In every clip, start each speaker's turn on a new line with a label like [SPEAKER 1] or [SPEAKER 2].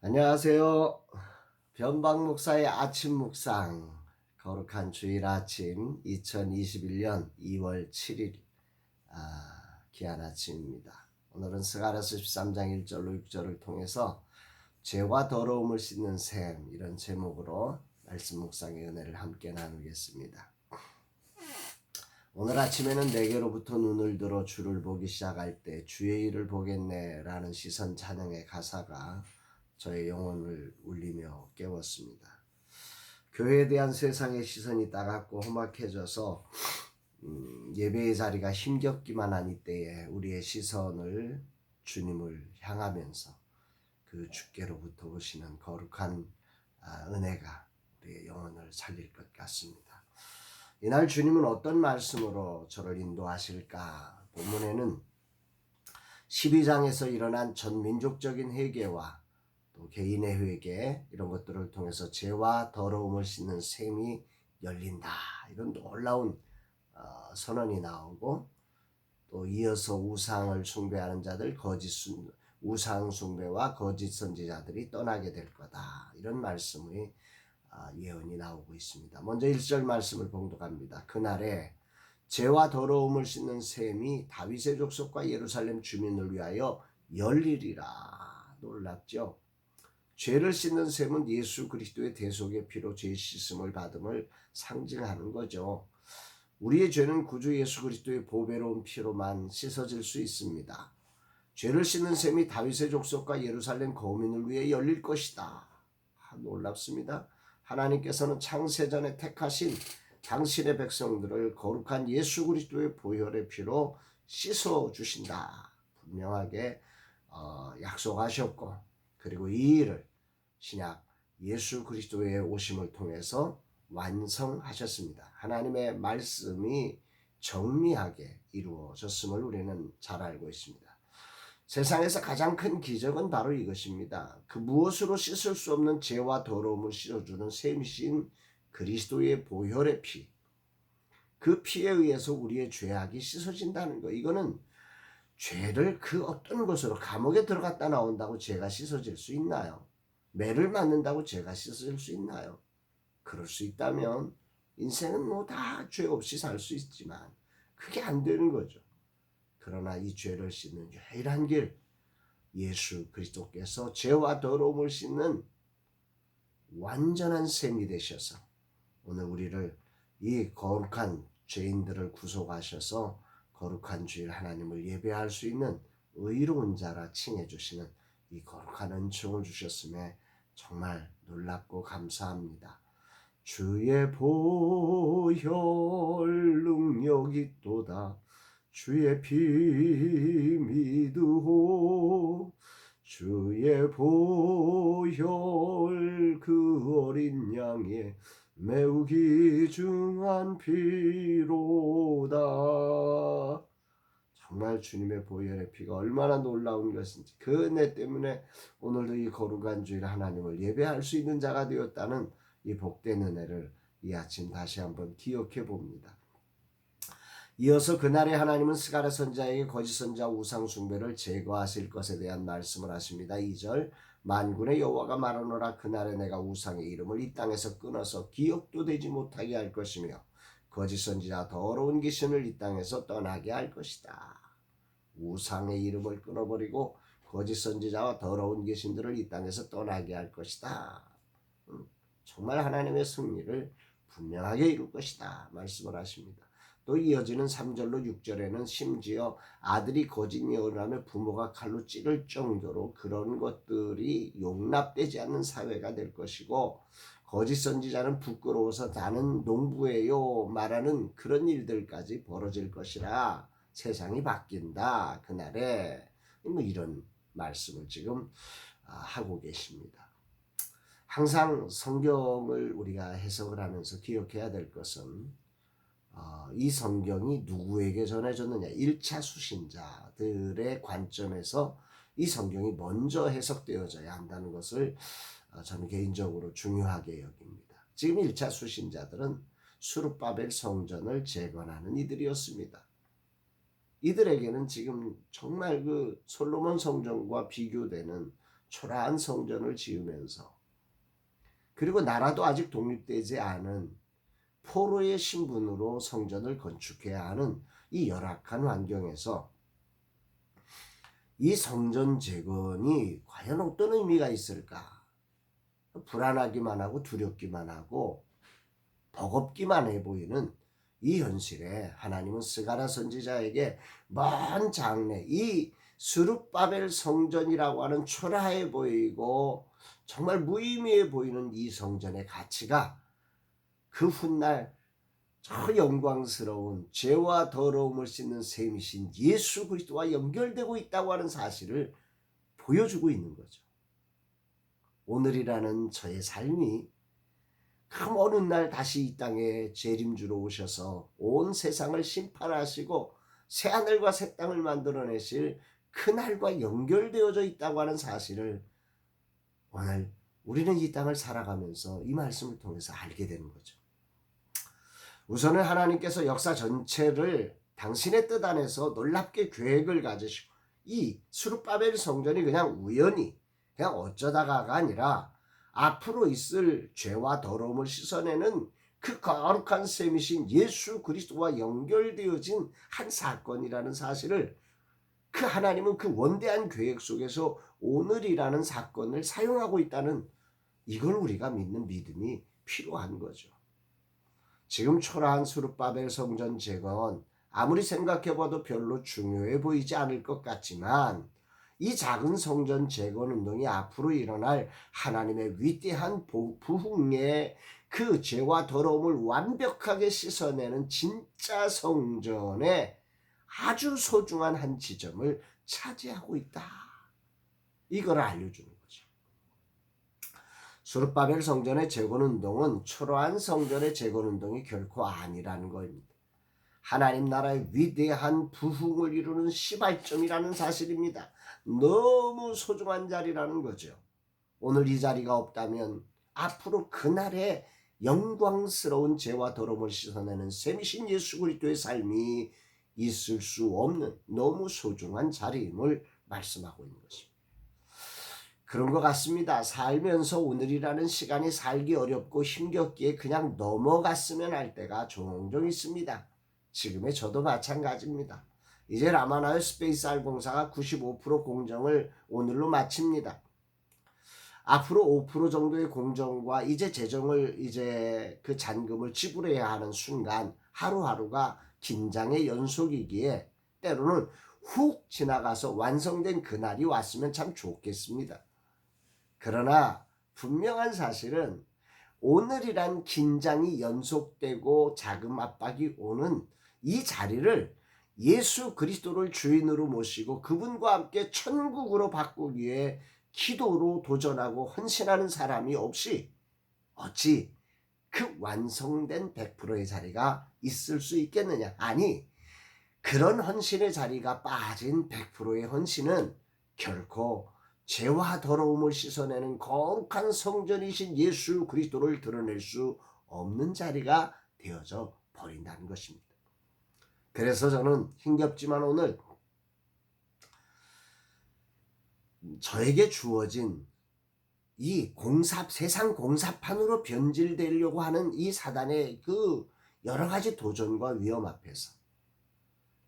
[SPEAKER 1] 안녕하세요. 변방 목사의 아침 묵상. 거룩한 주일 아침 2021년 2월 7일 귀한 아침입니다. 오늘은 스가랴서 13장 1절로 6절을 통해서 죄와 더러움을 씻는 셈, 이런 제목으로 말씀 묵상의 은혜를 함께 나누겠습니다. 오늘 아침에는 내게로부터 눈을 들어 주를 보기 시작할 때 주의 일을 보겠네 라는 시선 찬양의 가사가 저의 영혼을 울리며 깨웠습니다. 교회에 대한 세상의 시선이 따갑고 험악해져서 예배의 자리가 힘겹기만 한 이때에 우리의 시선을 주님을 향하면서 그 주께로부터 오시는 거룩한 은혜가 우리의 영혼을 살릴 것 같습니다. 이날 주님은 어떤 말씀으로 저를 인도하실까? 본문에는 12장에서 일어난 전민족적인 회개와 또 개인의 회개, 이런 것들을 통해서 죄와 더러움을 씻는 셈이 열린다, 이런 놀라운 선언이 나오고, 또 이어서 우상을 숭배하는 자들, 우상 숭배와 거짓 선지자들이 떠나게 될 거다, 이런 말씀의 예언이 나오고 있습니다. 먼저 1절 말씀을 봉독합니다. 그날에 죄와 더러움을 씻는 셈이 다윗의 족속과 예루살렘 주민을 위하여 열리리라. 놀랍죠? 죄를 씻는 셈은 예수 그리스도의 대속의 피로 죄 씻음을 받음을 상징하는 거죠. 우리의 죄는 구주 예수 그리스도의 보배로운 피로만 씻어질 수 있습니다. 죄를 씻는 셈이 다윗의 족속과 예루살렘 거민을 위해 열릴 것이다. 놀랍습니다. 하나님께서는 창세전에 택하신 당신의 백성들을 거룩한 예수 그리스도의 보혈의 피로 씻어주신다, 분명하게 약속하셨고, 그리고 이 일을 신약 예수 그리스도의 오심을 통해서 완성하셨습니다. 하나님의 말씀이 정밀하게 이루어졌음을 우리는 잘 알고 있습니다. 세상에서 가장 큰 기적은 바로 이것입니다. 그 무엇으로 씻을 수 없는 죄와 더러움을 씻어주는 셈이신 그리스도의 보혈의 피, 그 피에 의해서 우리의 죄악이 씻어진다는 거. 이거는 죄를 그 어떤 것으로 감옥에 들어갔다 나온다고 죄가 씻어질 수 있나요? 매를 맞는다고 죄가 씻어질 수 있나요? 그럴 수 있다면 인생은 뭐 다 죄 없이 살 수 있지만 그게 안 되는 거죠. 그러나 이 죄를 씻는 유일한 길, 예수 그리스도께서 죄와 더러움을 씻는 완전한 셈이 되셔서 오늘 우리를, 이 거룩한 죄인들을 구속하셔서 거룩한 주일 하나님을 예배할 수 있는 의로운 자라 칭해 주시는 이 거룩한 은총을 주셨음에 정말 놀랍고 감사합니다. 주의 보혈 능력이 있도다. 주의 피 믿으오. 주의 보혈 그 어린 양의 매우 귀중한 피로다. 정말 주님의 보혈의 피가 얼마나 놀라운 것인지, 그 은혜 때문에 오늘도 이 거룩한 주일 하나님을 예배할 수 있는 자가 되었다는 이 복된 은혜를 이 아침 다시 한번 기억해 봅니다. 이어서 그날에 하나님은 스가랴 선지자에게 거짓 선지자 우상 숭배를 제거하실 것에 대한 말씀을 하십니다. 2절, 만군의 여호와가 말하노라. 그날에 내가 우상의 이름을 이 땅에서 끊어서 기억도 되지 못하게 할 것이며 거짓 선지자 더러운 귀신을 이 땅에서 떠나게 할 것이다. 우상의 이름을 끊어버리고 거짓 선지자와 더러운 귀신들을 이 땅에서 떠나게 할 것이다. 정말 하나님의 승리를 분명하게 이룰 것이다 말씀을 하십니다. 또 이어지는 3절로 6절에는 심지어 아들이 거짓 예언을 하며 부모가 칼로 찌를 정도로 그런 것들이 용납되지 않는 사회가 될 것이고, 거짓 선지자는 부끄러워서 나는 농부예요 말하는 그런 일들까지 벌어질 것이라 세상이 바뀐다 그날에, 뭐 이런 말씀을 지금 하고 계십니다. 항상 성경을 우리가 해석을 하면서 기억해야 될 것은 이 성경이 누구에게 전해졌느냐, 1차 수신자들의 관점에서 이 성경이 먼저 해석되어져야 한다는 것을 저는 개인적으로 중요하게 여깁니다. 지금 1차 수신자들은 수룹바벨 성전을 재건하는 이들이었습니다. 이들에게는 지금 정말 그 솔로몬 성전과 비교되는 초라한 성전을 지으면서, 그리고 나라도 아직 독립되지 않은 포로의 신분으로 성전을 건축해야 하는 이 열악한 환경에서 이 성전 재건이 과연 어떤 의미가 있을까? 불안하기만 하고 두렵기만 하고 버겁기만 해 보이는 이 현실에 하나님은 스가랴 선지자에게 먼 장래, 이 스룹바벨 성전이라고 하는 초라해 보이고 정말 무의미해 보이는 이 성전의 가치가 그 훗날 저 영광스러운 죄와 더러움을 씻는 셈이신 예수 그리스도와 연결되고 있다고 하는 사실을 보여주고 있는 거죠. 오늘이라는 저의 삶이 그 어느 날 다시 이 땅에 재림주로 오셔서 온 세상을 심판하시고 새하늘과 새 땅을 만들어내실 그날과 연결되어져 있다고 하는 사실을 오늘 우리는 이 땅을 살아가면서 이 말씀을 통해서 알게 되는 거죠. 우선은 하나님께서 역사 전체를 당신의 뜻 안에서 놀랍게 계획을 가지시고 이 스룹바벨 성전이 그냥 우연히 그냥 어쩌다가가 아니라 앞으로 있을 죄와 더러움을 씻어내는 그 거룩한 셈이신 예수 그리스도와 연결되어진 한 사건이라는 사실을 그 하나님은 그 원대한 계획 속에서 오늘이라는 사건을 사용하고 있다는 이걸 우리가 믿는 믿음이 필요한 거죠. 지금 초라한 스룹바벨 성전 재건 아무리 생각해봐도 별로 중요해 보이지 않을 것 같지만 이 작은 성전 재건 운동이 앞으로 일어날 하나님의 위대한 부흥의 그 죄와 더러움을 완벽하게 씻어내는 진짜 성전의 아주 소중한 한 지점을 차지하고 있다. 이걸 알려주는 거죠. 스룹바벨 성전의 재건운동은 초라한 성전의 재건운동이 결코 아니라는 겁니다. 하나님 나라의 위대한 부흥을 이루는 시발점이라는 사실입니다. 너무 소중한 자리라는 거죠. 오늘 이 자리가 없다면 앞으로 그날의 영광스러운 죄와 더러움을 씻어내는 셈이신 예수 그리스도의 삶이 있을 수 없는 너무 소중한 자리임을 말씀하고 있는 것입니다. 그런 것 같습니다. 살면서 오늘이라는 시간이 살기 어렵고 힘겹기에 그냥 넘어갔으면 할 때가 종종 있습니다. 지금의 저도 마찬가지입니다. 이제 라마나의 스페이스 R 공사가 95% 공정을 오늘로 마칩니다. 앞으로 5% 정도의 공정과 이제 재정을 그 잔금을 지불해야 하는 순간 하루하루가 긴장의 연속이기에 때로는 훅 지나가서 완성된 그날이 왔으면 참 좋겠습니다. 그러나 분명한 사실은 오늘이란 긴장이 연속되고 자금 압박이 오는 이 자리를 예수 그리스도를 주인으로 모시고 그분과 함께 천국으로 바꾸기 위해 기도로 도전하고 헌신하는 사람이 없이 어찌 그 완성된 100%의 자리가 있을 수 있겠느냐. 아니, 그런 헌신의 자리가 빠진 100%의 헌신은 결코 죄와 더러움을 씻어내는 거룩한 성전이신 예수 그리스도를 드러낼 수 없는 자리가 되어져 버린다는 것입니다. 그래서 저는 힘겹지만 오늘 저에게 주어진 이 세상 공사판으로 변질되려고 하는 이 사단의 그 여러 가지 도전과 위험 앞에서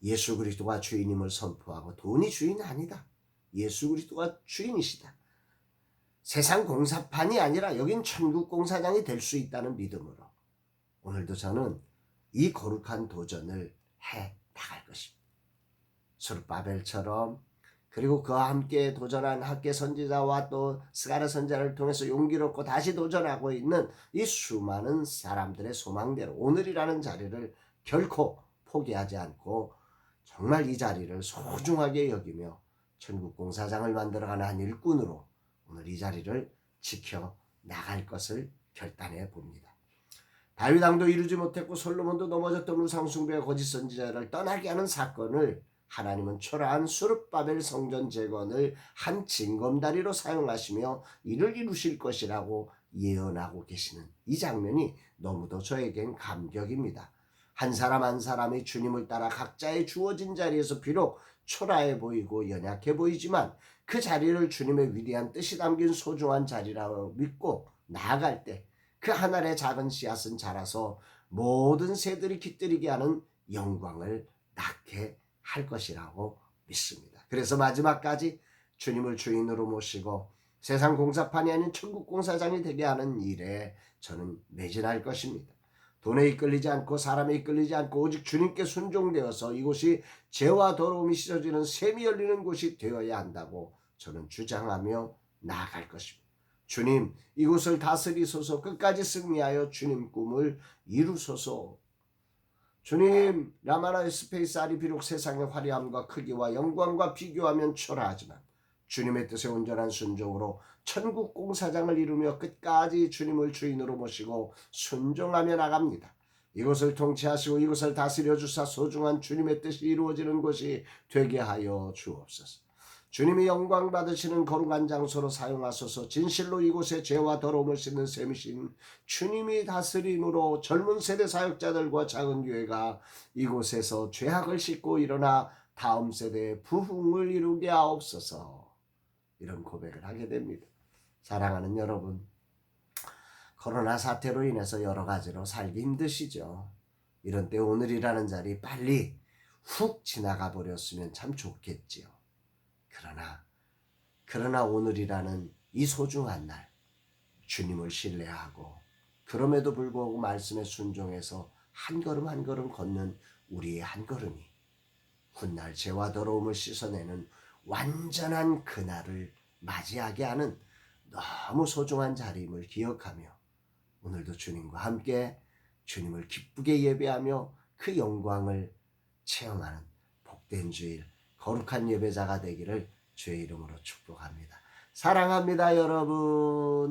[SPEAKER 1] 예수 그리스도가 주인임을 선포하고 돈이 주인 아니다. 예수 그리스도가 주인이시다. 세상 공사판이 아니라 여긴 천국 공사장이 될 수 있다는 믿음으로 오늘도 저는 이 거룩한 도전을 해 나갈 것입니다. 스룹바벨처럼 그리고 그와 함께 도전한 학계 선지자와 또 스가랴 선지자를 통해서 용기롭고 다시 도전하고 있는 이 수많은 사람들의 소망대로 오늘이라는 자리를 결코 포기하지 않고 정말 이 자리를 소중하게 여기며 천국 공사장을 만들어가는 한 일꾼으로 오늘 이 자리를 지켜 나갈 것을 결단해 봅니다. 다윗 왕도 이루지 못했고 솔로몬도 넘어졌던 우상숭배와 거짓 선지자를 떠나게 하는 사건을 하나님은 초라한 스룹바벨 성전 재건을 한 징검다리로 사용하시며 이를 이루실 것이라고 예언하고 계시는 이 장면이 너무도 저에겐 감격입니다. 한 사람 한 사람이 주님을 따라 각자의 주어진 자리에서 비록 초라해 보이고 연약해 보이지만 그 자리를 주님의 위대한 뜻이 담긴 소중한 자리라고 믿고 나아갈 때 그 한 알의 작은 씨앗은 자라서 모든 새들이 깃들이게 하는 영광을 낳게 할 것이라고 믿습니다. 그래서 마지막까지 주님을 주인으로 모시고 세상 공사판이 아닌 천국 공사장이 되게 하는 일에 저는 매진할 것입니다. 돈에 이끌리지 않고 사람에 이끌리지 않고 오직 주님께 순종되어서 이곳이 죄와 더러움이 씻어지는 샘이 열리는 곳이 되어야 한다고 저는 주장하며 나아갈 것입니다. 주님, 이곳을 다스리소서. 끝까지 승리하여 주님 꿈을 이루소서. 주님, 라마나의 스페이스 알이 비록 세상의 화려함과 크기와 영광과 비교하면 초라하지만 주님의 뜻에 온전한 순종으로 천국 공사장을 이루며 끝까지 주님을 주인으로 모시고 순종하며 나갑니다. 이곳을 통치하시고 이곳을 다스려 주사 소중한 주님의 뜻이 이루어지는 곳이 되게 하여 주옵소서. 주님이 영광 받으시는 거룩한 장소로 사용하소서. 진실로 이곳에 죄와 더러움을 씻는 셈이신 주님이 다스림으로 젊은 세대 사역자들과 작은 교회가 이곳에서 죄악을 씻고 일어나 다음 세대의 부흥을 이루게 하옵소서. 이런 고백을 하게 됩니다. 사랑하는 여러분, 코로나 사태로 인해서 여러 가지로 살기 힘드시죠. 이런 때 오늘이라는 자리 빨리 훅 지나가 버렸으면 참 좋겠지요. 그러나 오늘이라는 이 소중한 날 주님을 신뢰하고 그럼에도 불구하고 말씀에 순종해서 한 걸음 한 걸음 걷는 우리의 한 걸음이 훗날 죄와 더러움을 씻어내는 완전한 그날을 맞이하게 하는 너무 소중한 자리임을 기억하며 오늘도 주님과 함께 주님을 기쁘게 예배하며 그 영광을 체험하는 복된 주일, 거룩한 예배자가 되기를 주의 이름으로 축복합니다. 사랑합니다, 여러분.